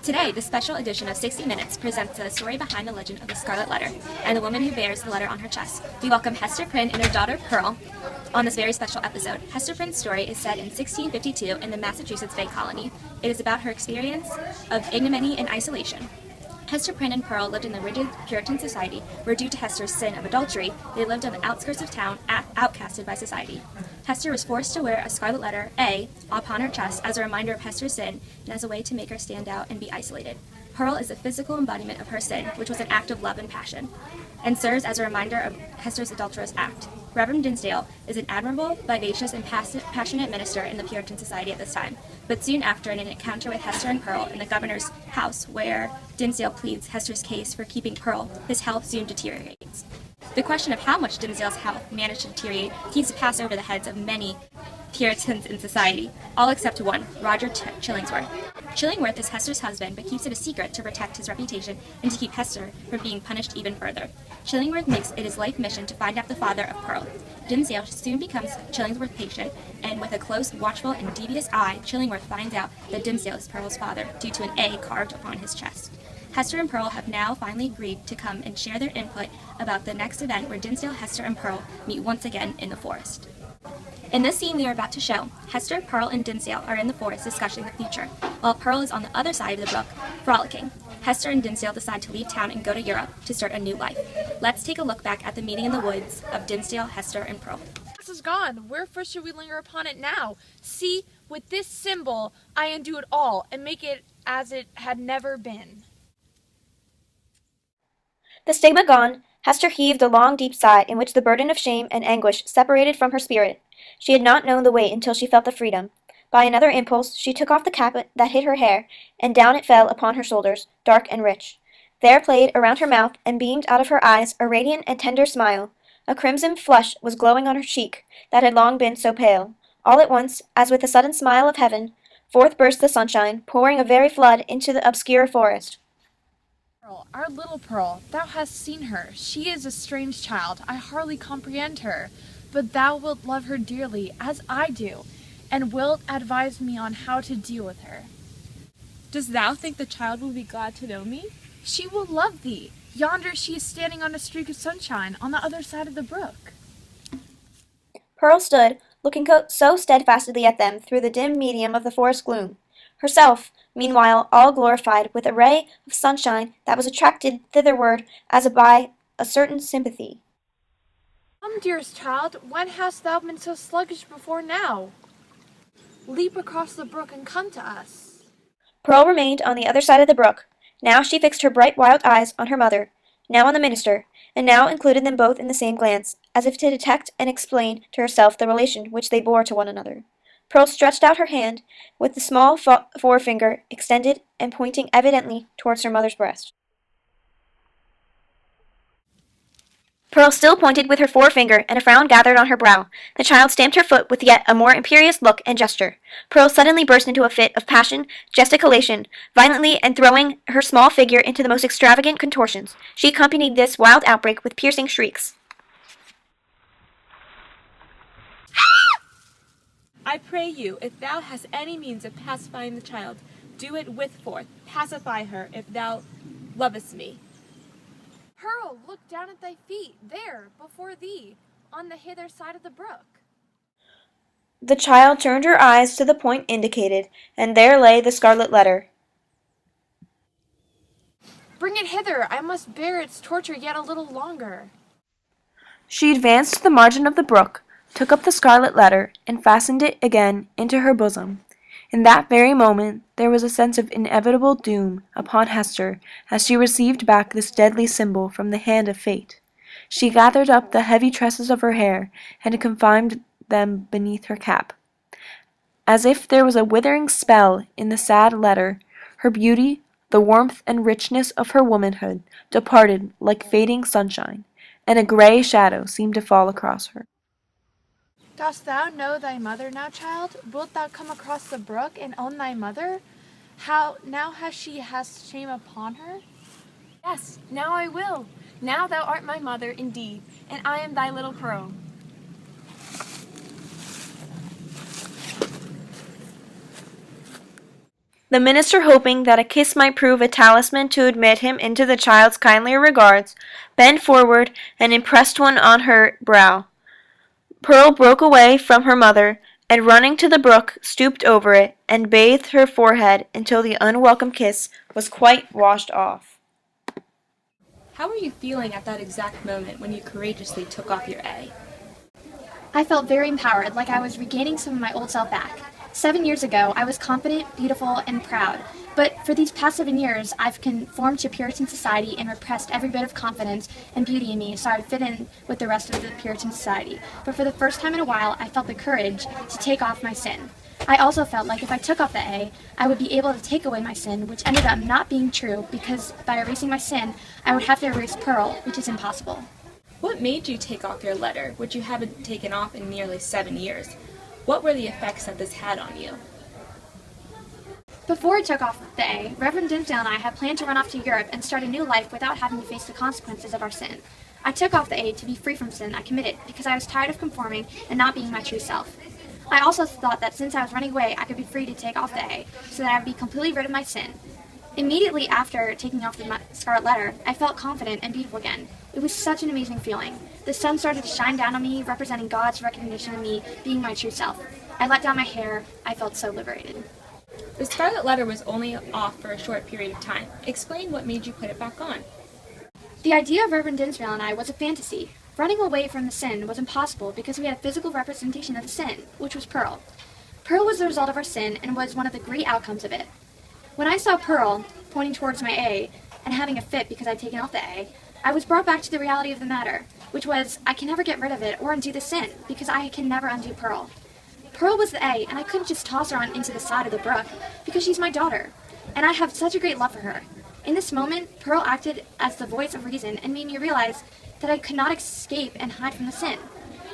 Today, the special edition of 60 Minutes presents the story behind the legend of the Scarlet Letter and the woman who bears the letter on her chest. We welcome Hester Prynne and her daughter Pearl on this very special episode. Hester Prynne's story is set in 1652 in the Massachusetts Bay Colony. It is about her experience of ignominy and isolation. Hester Prynne and Pearl lived in the rigid Puritan society where, due to Hester's sin of adultery, they lived on the outskirts of town, outcasted by society. Hester was forced to wear a scarlet letter, A, upon her chest as a reminder of Hester's sin and as a way to make her stand out and be isolated. Pearl is the physical embodiment of her sin, which was an act of love and passion, and serves as a reminder of Hester's adulterous act. Reverend Dinsdale is an admirable, vivacious, and passionate minister in the Puritan society at this time, but soon after, in an encounter with Hester and Pearl in the governor's house, where Dinsdale pleads Hester's case for keeping Pearl, his health soon deteriorates. The question of how much Dinsdale's health managed to deteriorate seems to pass over the heads of many Puritans in society, all except one, Roger Chillingsworth. Chillingworth is Hester's husband, but keeps it a secret to protect his reputation and to keep Hester from being punished even further. Chillingworth makes it his life mission to find out the father of Pearl. Dinsdale soon becomes Chillingsworth's patient, and with a close, watchful, and devious eye, Chillingworth finds out that Dinsdale is Pearl's father due to an A carved upon his chest. Hester and Pearl have now finally agreed to come and share their input about the next event where Dinsdale, Hester, and Pearl meet once again in the forest. In this scene we are about to show, Hester, Pearl, and Dinsdale are in the forest discussing the future, while Pearl is on the other side of the brook, frolicking. Hester and Dinsdale decide to leave town and go to Europe to start a new life. Let's take a look back at the meeting in the woods of Dinsdale, Hester, and Pearl. This is gone. Wherefore should we linger upon it now? See, with this symbol I undo it all, and make it as it had never been. The stigma gone, Hester heaved a long, deep sigh in which the burden of shame and anguish separated from her spirit. She had not known the weight until she felt the freedom. By another impulse, she took off the cap that hid her hair, and down it fell upon her shoulders, dark and rich. There played around her mouth and beamed out of her eyes a radiant and tender smile. A crimson flush was glowing on her cheek that had long been so pale. All at once, as with a sudden smile of heaven, forth burst the sunshine, pouring a very flood into the obscure forest. Pearl, our little Pearl, thou hast seen her. She is a strange child. I hardly comprehend her. But thou wilt love her dearly, as I do, and wilt advise me on how to deal with her. Dost thou think the child will be glad to know me? She will love thee. Yonder she is standing on a streak of sunshine on the other side of the brook. Pearl stood, looking so steadfastly at them through the dim medium of the forest gloom, herself, meanwhile, all glorified with a ray of sunshine that was attracted thitherward as by a certain sympathy. Come, dearest child, when hast thou been so sluggish before now? Leap across the brook and come to us. Pearl remained on the other side of the brook. Now she fixed her bright wild eyes on her mother, now on the minister, and now included them both in the same glance, as if to detect and explain to herself the relation which they bore to one another. Pearl stretched out her hand, with the small forefinger extended and pointing evidently towards her mother's breast. Pearl still pointed with her forefinger, and a frown gathered on her brow. The child stamped her foot with yet a more imperious look and gesture. Pearl suddenly burst into a fit of passion, gesticulation, violently, and throwing her small figure into the most extravagant contortions. She accompanied this wild outbreak with piercing shrieks. I pray you, if thou hast any means of pacifying the child, do it with force. Pacify her, if thou lovest me. Pearl, look down at thy feet, there, before thee, on the hither side of the brook. The child turned her eyes to the point indicated, and there lay the scarlet letter. Bring it hither, I must bear its torture yet a little longer. She advanced to the margin of the brook, took up the scarlet letter, and fastened it again into her bosom. In that very moment there was a sense of inevitable doom upon Hester as she received back this deadly symbol from the hand of fate. She gathered up the heavy tresses of her hair and confined them beneath her cap. As if there was a withering spell in the sad letter, her beauty, the warmth and richness of her womanhood, departed like fading sunshine, and a gray shadow seemed to fall across her. Dost thou know thy mother now, child? Wilt thou come across the brook and own thy mother? How now she has shame upon her? Yes, now I will. Now thou art my mother indeed, and I am thy little Pearl. The minister, hoping that a kiss might prove a talisman to admit him into the child's kindlier regards, bent forward and impressed one on her brow. Pearl broke away from her mother, and running to the brook, stooped over it, and bathed her forehead until the unwelcome kiss was quite washed off. How were you feeling at that exact moment when you courageously took off your A? I felt very empowered, like I was regaining some of my old self back. 7 years ago, I was confident, beautiful, and proud. But for these past 7 years, I've conformed to Puritan society and repressed every bit of confidence and beauty in me so I would fit in with the rest of the Puritan society. But for the first time in a while, I felt the courage to take off my sin. I also felt like if I took off the A, I would be able to take away my sin, which ended up not being true because by erasing my sin, I would have to erase Pearl, which is impossible. What made you take off your letter, which you haven't taken off in nearly 7 years? What were the effects that this had on you? Before I took off the A, Reverend Dinsdale and I had planned to run off to Europe and start a new life without having to face the consequences of our sin. I took off the A to be free from sin I committed because I was tired of conforming and not being my true self. I also thought that since I was running away, I could be free to take off the A so that I would be completely rid of my sin. Immediately after taking off the Scarlet Letter, I felt confident and beautiful again. It was such an amazing feeling. The sun started to shine down on me, representing God's recognition of me being my true self. I let down my hair. I felt so liberated. The Scarlet Letter was only off for a short period of time. Explain what made you put it back on. The idea of Reverend Dinsdale and I was a fantasy. Running away from the sin was impossible because we had a physical representation of the sin, which was Pearl. Pearl was the result of our sin and was one of the great outcomes of it. When I saw Pearl pointing towards my A and having a fit because I'd taken off the A, I was brought back to the reality of the matter, which was I can never get rid of it or undo the sin because I can never undo Pearl. Pearl was the A, and I couldn't just toss her on into the side of the brook because she's my daughter, and I have such a great love for her. In this moment, Pearl acted as the voice of reason and made me realize that I could not escape and hide from the sin.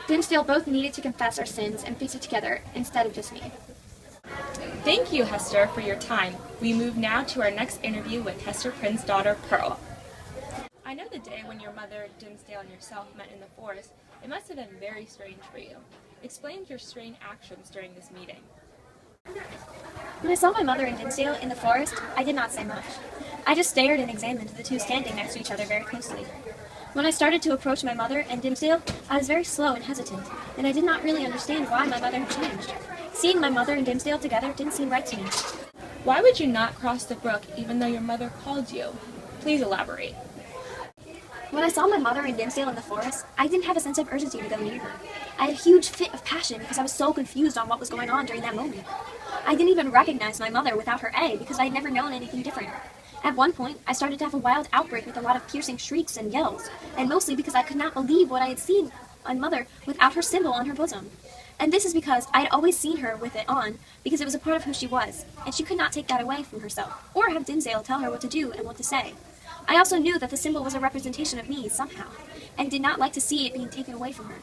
Dinsdale both needed to confess our sins and face it together instead of just me. Thank you, Hester, for your time. We move now to our next interview with Hester Prynne's daughter, Pearl. I know the day when your mother, Dinsdale, and yourself met in the forest. It must have been very strange for you. Explain your strange actions during this meeting. When I saw my mother and Dinsdale in the forest, I did not say much. I just stared and examined the two standing next to each other very closely. When I started to approach my mother and Dinsdale, I was very slow and hesitant, and I did not really understand why my mother had changed. Seeing my mother and Dinsdale together didn't seem right to me. Why would you not cross the brook even though your mother called you? Please elaborate. When I saw my mother and Dinsdale in the forest, I didn't have a sense of urgency to go near her. I had a huge fit of passion because I was so confused on what was going on during that moment. I didn't even recognize my mother without her A because I had never known anything different. At one point, I started to have a wild outbreak with a lot of piercing shrieks and yells, and mostly because I could not believe what I had seen my mother without her symbol on her bosom. And this is because I had always seen her with it on, because it was a part of who she was, and she could not take that away from herself, or have Dinsdale tell her what to do and what to say. I also knew that the symbol was a representation of me somehow, and did not like to see it being taken away from her.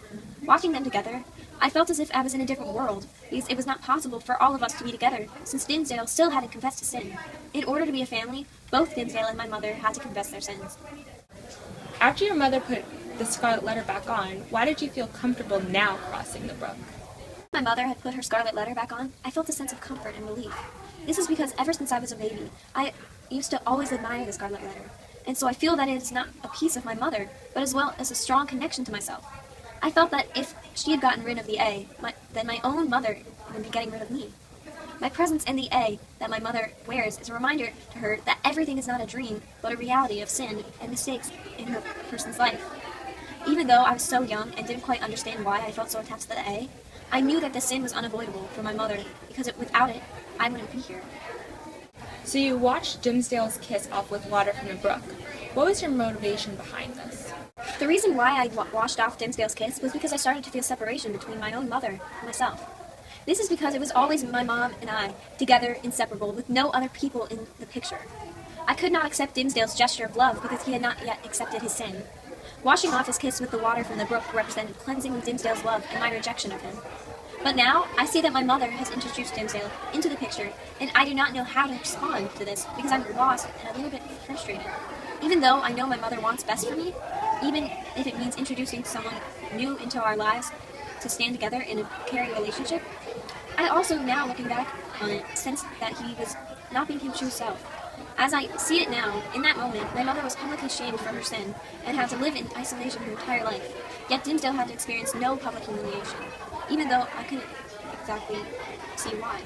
Watching them together, I felt as if I was in a different world, because it was not possible for all of us to be together, since Dinsdale still hadn't confessed his sin. In order to be a family, both Dinsdale and my mother had to confess their sins. After your mother put the Scarlet Letter back on, why did you feel comfortable now crossing the brook? My mother had put her Scarlet Letter back on, I felt a sense of comfort and relief. This is because ever since I was a baby, I used to always admire the Scarlet Letter, and so I feel that it is not a piece of my mother, but as well as a strong connection to myself. I felt that if she had gotten rid of the A, then my own mother would be getting rid of me. My presence in the A that my mother wears is a reminder to her that everything is not a dream, but a reality of sin and mistakes in her person's life. Even though I was so young and didn't quite understand why I felt so attached to the A, I knew that the sin was unavoidable for my mother, because without it, I wouldn't be here. So you watched Dinsdale's kiss off with water from the brook. What was your motivation behind this? The reason why I washed off Dinsdale's kiss was because I started to feel separation between my own mother and myself. This is because it was always my mom and I, together, inseparable, with no other people in the picture. I could not accept Dinsdale's gesture of love because he had not yet accepted his sin. Washing off his kiss with the water from the brook represented cleansing Dinsdale's love and my rejection of him. But now, I see that my mother has introduced Dinsdale into the picture, and I do not know how to respond to this because I'm lost and a little bit frustrated. Even though I know my mother wants best for me, even if it means introducing someone new into our lives to stand together in a caring relationship, I also now, looking back on it, sense that he was not being his true self. As I see it now, in that moment, my mother was publicly shamed for her sin and had to live in isolation her entire life. Yet Dinsdale had to experience no public humiliation, even though I couldn't exactly see why.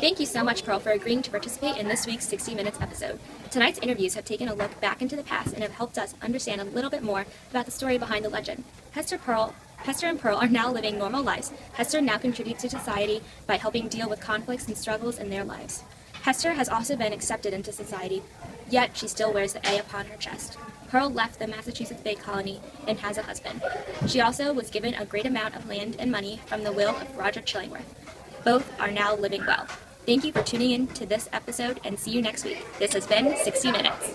Thank you so much, Pearl, for agreeing to participate in this week's 60 Minutes episode. Tonight's interviews have taken a look back into the past and have helped us understand a little bit more about the story behind the legend. Hester and Pearl are now living normal lives. Hester now contributes to society by helping deal with conflicts and struggles in their lives. Hester has also been accepted into society, yet she still wears the A upon her chest. Pearl left the Massachusetts Bay Colony and has a husband. She also was given a great amount of land and money from the will of Roger Chillingworth. Both are now living well. Thank you for tuning in to this episode and see you next week. This has been 60 Minutes.